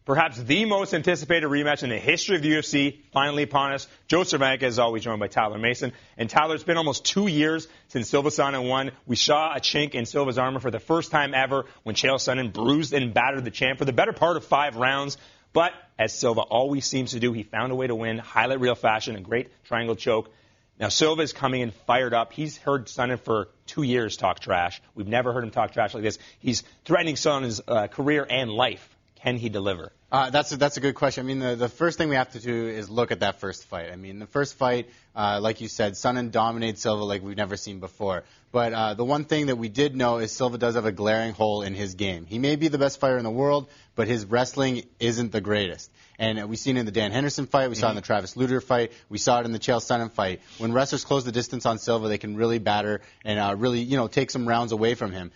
Perhaps the most anticipated rematch in the history of the UFC finally upon us. Joe Cervenka is always joined by Tyler Mason. And Tyler, it's been almost 2 years since Silva Sonnen won. We saw a chink in Silva's armor for the first time ever when Chael Sonnen bruised and battered the champ for the better part of 5 rounds. But as Silva always seems to do, he found a way to win, highlight reel fashion, a great triangle choke. Now, Silva is coming in fired up. He's heard Sonnen for 2 years talk trash. We've never heard him talk trash like this. He's threatening Sonnen's career and life. Can he deliver? That's a good question. I mean, the first thing we have to do is look at that first fight. I mean, the first fight, like you said, Sonnen dominated Silva like we've never seen before. But the one thing that we did know is Silva does have a glaring hole in his game. He may be the best fighter in the world, but his wrestling isn't the greatest. And we've seen it in the Dan Henderson fight. We saw it in the Travis Lutter fight. We saw it in the Chael Sonnen fight. When wrestlers close the distance on Silva, they can really batter and really, take some rounds away from him.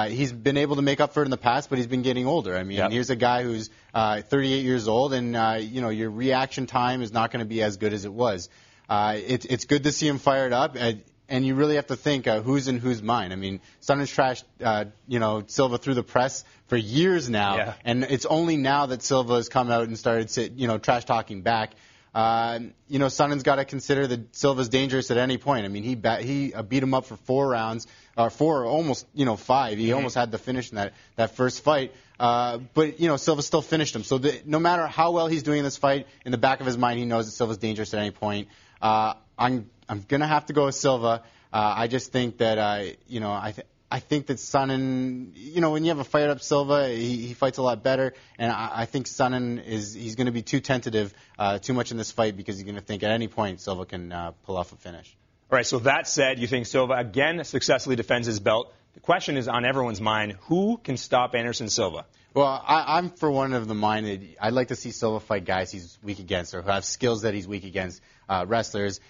He's been able to make up for it in the past, but he's been getting older. I mean, here's a guy who's 38 years old, and, your reaction time is not going to be as good as it was. It's good to see him fired up. And you really have to think who's in whose mind. I mean, Sonnen's trashed, Silva through the press for years now, and it's only now that Silva has come out and started, trash talking back. Sonnen's got to consider that Silva's dangerous at any point. I mean, he beat him up for 4 rounds, or 4, almost 5. He almost had the finish in that first fight. But Silva still finished him. So no matter how well he's doing in this fight, in the back of his mind, he knows that Silva's dangerous at any point. I'm going to have to go with Silva. I just think that, I think that Sonnen, when you have a fired up Silva, he fights a lot better. And I think Sonnen he's going to be too tentative, too much in this fight because he's going to think at any point Silva can pull off a finish. All right, so that said, you think Silva again successfully defends his belt. The question is on everyone's mind, who can stop Anderson Silva? Well, I'm for one of the mind that I'd like to see Silva fight guys he's weak against or who have skills that he's weak against, wrestlers.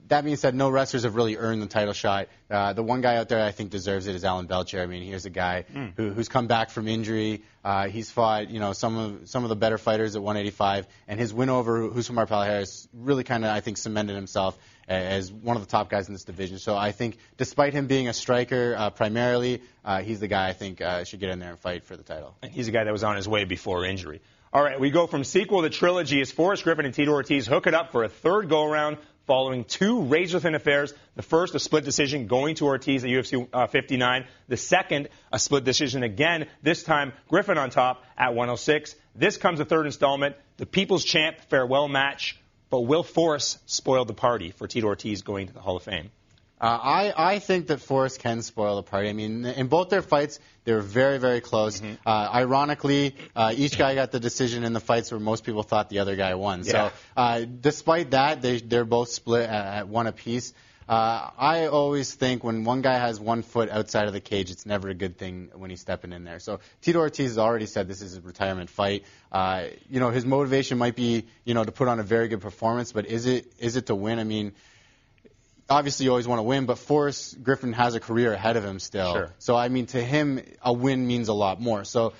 That being said, no wrestlers have really earned the title shot. The one guy out there I think deserves it is Alan Belcher. I mean, here's a guy who's come back from injury. He's fought, some of the better fighters at 185, and his win over Usman Harris really kind of, I think, cemented himself as one of the top guys in this division. So I think, despite him being a striker primarily, he's the guy I think should get in there and fight for the title. And he's a guy that was on his way before injury. All right, we go from sequel to trilogy as Forrest Griffin and Tito Ortiz hook it up for a third go-around following 2 razor-thin affairs. The first, a split decision going to Ortiz at UFC 59. The second, a split decision again, this time Griffin on top at 106. This comes the third installment, the People's Champ farewell match. But will Forrest spoil the party for Tito Ortiz going to the Hall of Fame? I think that Forrest can spoil the party. I mean, in both their fights, they were very, very close. Ironically, each guy got the decision in the fights where most people thought the other guy won. So despite that, they're both split at 1 apiece. I always think when one guy has 1 foot outside of the cage, it's never a good thing when he's stepping in there. So Tito Ortiz has already said this is a retirement fight. His motivation might be, to put on a very good performance, but is it to win? I mean, obviously you always want to win, but Forrest Griffin has a career ahead of him still. Sure. So, I mean, to him, a win means a lot more. So,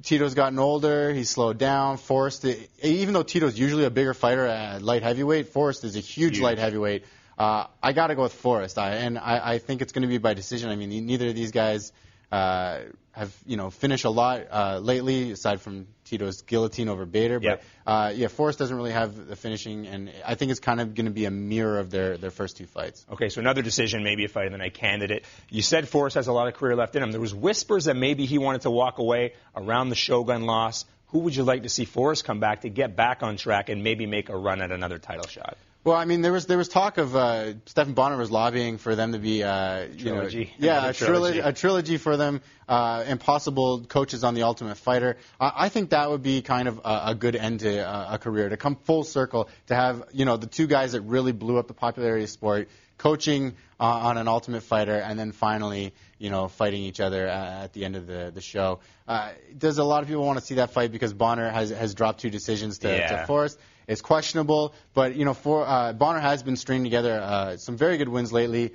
Tito's gotten older. He's slowed down. Forrest, even though Tito's usually a bigger fighter at light heavyweight, Forrest is a huge light heavyweight. I got to go with Forrest. I think it's going to be by decision. I mean, neither of these guys have, finished a lot lately, aside from Tito's guillotine over Bader. But, Forrest doesn't really have the finishing, and I think it's kind of going to be a mirror of their first 2 fights. Okay, so another decision, maybe a fight of the night candidate. You said Forrest has a lot of career left in him. There was whispers that maybe he wanted to walk away around the Shogun loss. Who would you like to see Forrest come back to get back on track and maybe make a run at another title shot? Well, I mean, there was talk of Stephen Bonner was lobbying for them to be trilogy. A trilogy for them and possible coaches on The Ultimate Fighter. I think that would be kind of a good end to a career, to come full circle, to have the 2 guys that really blew up the popularity of sport coaching on an Ultimate Fighter, and then finally fighting each other at the end of the show. Does a lot of people want to see that fight because Bonner has dropped 2 decisions to Forrest? It's questionable, but Bonner has been stringing together some very good wins lately.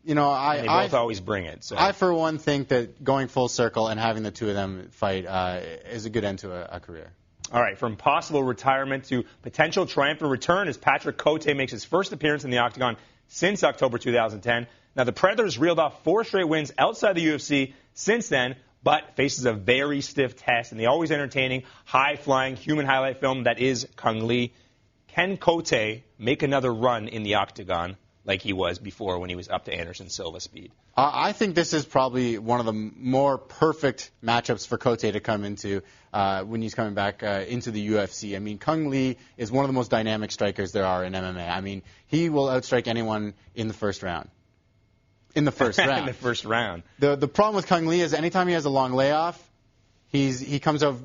They both always bring it. So. I, for one, think that going full circle and having the 2 of them fight is a good end to a career. All right, from possible retirement to potential triumphant return as Patrick Coté makes his first appearance in the octagon since October 2010. Now, the Predators reeled off 4 straight wins outside the UFC since then, but faces a very stiff test in the always entertaining, high-flying, human highlight film that is Kung Lee. Can Coté make another run in the octagon like he was before when he was up to Anderson Silva speed? I think this is probably one of the more perfect matchups for Coté to come into when he's coming back into the UFC. I mean, Kung Lee is one of the most dynamic strikers there are in MMA. I mean, he will outstrike anyone in the first round. In the first round. In the first round. The problem with Kung Lee is anytime he has a long layoff, he comes out,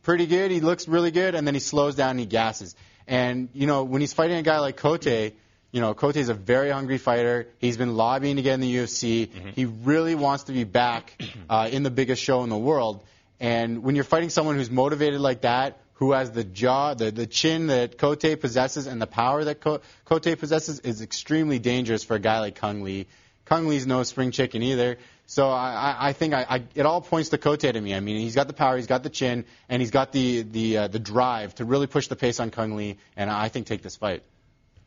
pretty good. He looks really good, and then he slows down and he gasses. And, when he's fighting a guy like Coté, Coté's a very hungry fighter. He's been lobbying to get in the UFC. Mm-hmm. He really wants to be back in the biggest show in the world. And when you're fighting someone who's motivated like that, who has the jaw, the chin that Coté possesses, and the power that Coté possesses, is extremely dangerous for a guy like Kung Lee. Kung Lee's no spring chicken either. So I think it all points to Coté to me. I mean, he's got the power, he's got the chin, and he's got the drive to really push the pace on Kung Lee, and I think take this fight.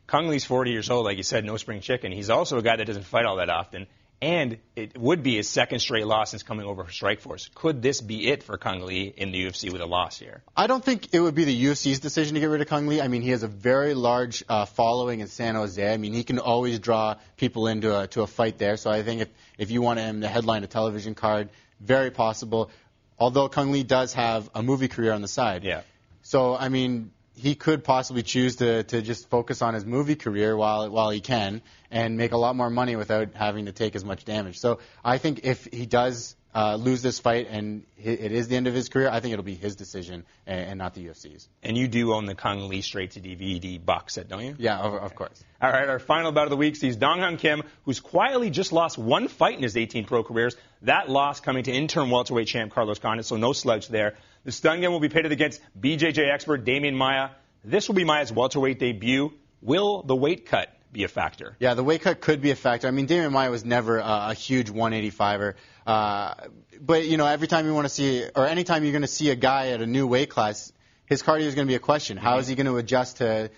Kung Lee's 40 years old, like you said, no spring chicken. He's also a guy that doesn't fight all that often, and it would be his second straight loss since coming over for Strikeforce. Could this be it for Kung Lee in the UFC with a loss here? I don't think it would be the UFC's decision to get rid of Kung Lee. I mean, he has a very large following in San Jose. I mean, he can always draw people into a fight there. So I think if you want him to headline a television card, very possible. Although Kung Lee does have a movie career on the side. Yeah. So, I mean, he could possibly choose to just focus on his movie career while he can and make a lot more money without having to take as much damage. So I think if he does lose this fight and it is the end of his career, I think it'll be his decision and not the UFC's. And you do own the Kung Lee straight-to-DVD box set, don't you? Yeah, of course. All right, our final bout of the week sees Dong Hyun Kim, who's quietly just lost one fight in his 18 pro careers. That loss coming to interim welterweight champ Carlos Condit, so no slouch there. The stun gun will be pitted against BJJ expert Damian Maia. This will be Maia's welterweight debut. Will the weight cut be a factor? Yeah, the weight cut could be a factor. I mean, Damian Maia was never a huge 185er. But, every time you want to see, or anytime you're going to see a guy at a new weight class, his cardio is going to be a question. How is he going to adjust to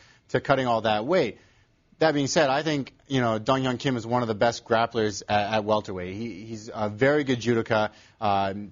cutting all that weight? That being said, I think, Dong Hyun Kim is one of the best grapplers at welterweight. He's a very good judoka.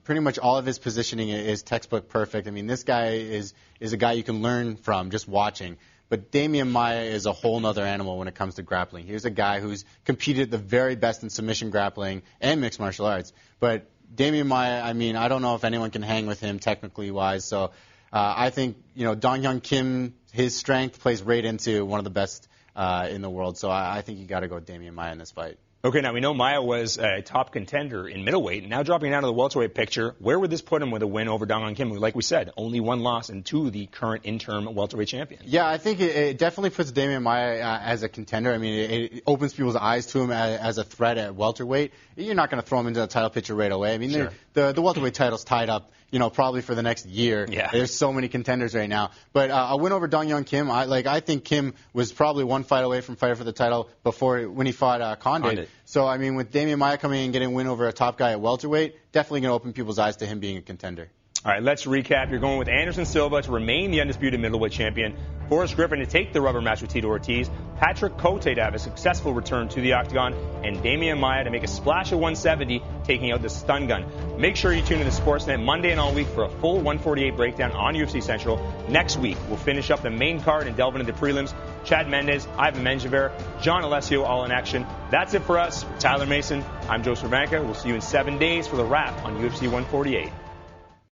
Pretty much all of his positioning is textbook perfect. I mean, this guy is a guy you can learn from just watching. But Damian Maia is a whole other animal when it comes to grappling. Here's a guy who's competed the very best in submission grappling and mixed martial arts. But Damian Maia, I mean, I don't know if anyone can hang with him technically wise. So I think, Dong Hyun Kim, his strength plays right into one of the best in the world. So I think you got to go with Damian Maia in this fight. Okay, now we know Maia was a top contender in middleweight. Now dropping down to the welterweight picture, where would this put him with a win over Dong Hyun Kim, who, like we said, only one loss and to the current interim welterweight champion? Yeah, I think it definitely puts Damian Maia as a contender. I mean, it opens people's eyes to him as a threat at welterweight. You're not going to throw him into the title picture right away. I mean, sure. the welterweight title's tied up, probably for the next year. Yeah. There's so many contenders right now. But a win over Dong Hyun Kim, I think Kim was probably one fight away from fighting for the title when he fought Condit. So, I mean, with Damian Maia coming in and getting a win over a top guy at welterweight, definitely going to open people's eyes to him being a contender. All right, let's recap. You're going with Anderson Silva to remain the undisputed middleweight champion, Forrest Griffin to take the rubber match with Tito Ortiz, Patrick Coté to have a successful return to the octagon, and Damian Maia to make a splash at 170, taking out the stun gun. Make sure you tune in to Sportsnet Monday and all week for a full 148 breakdown on UFC Central. Next week, we'll finish up the main card and delve into the prelims. Chad Mendes, Ivan Menjivar, John Alessio all in action. That's it for us. For Tyler Mason, I'm Joe Cervenka. We'll see you in 7 days for the wrap on UFC 148.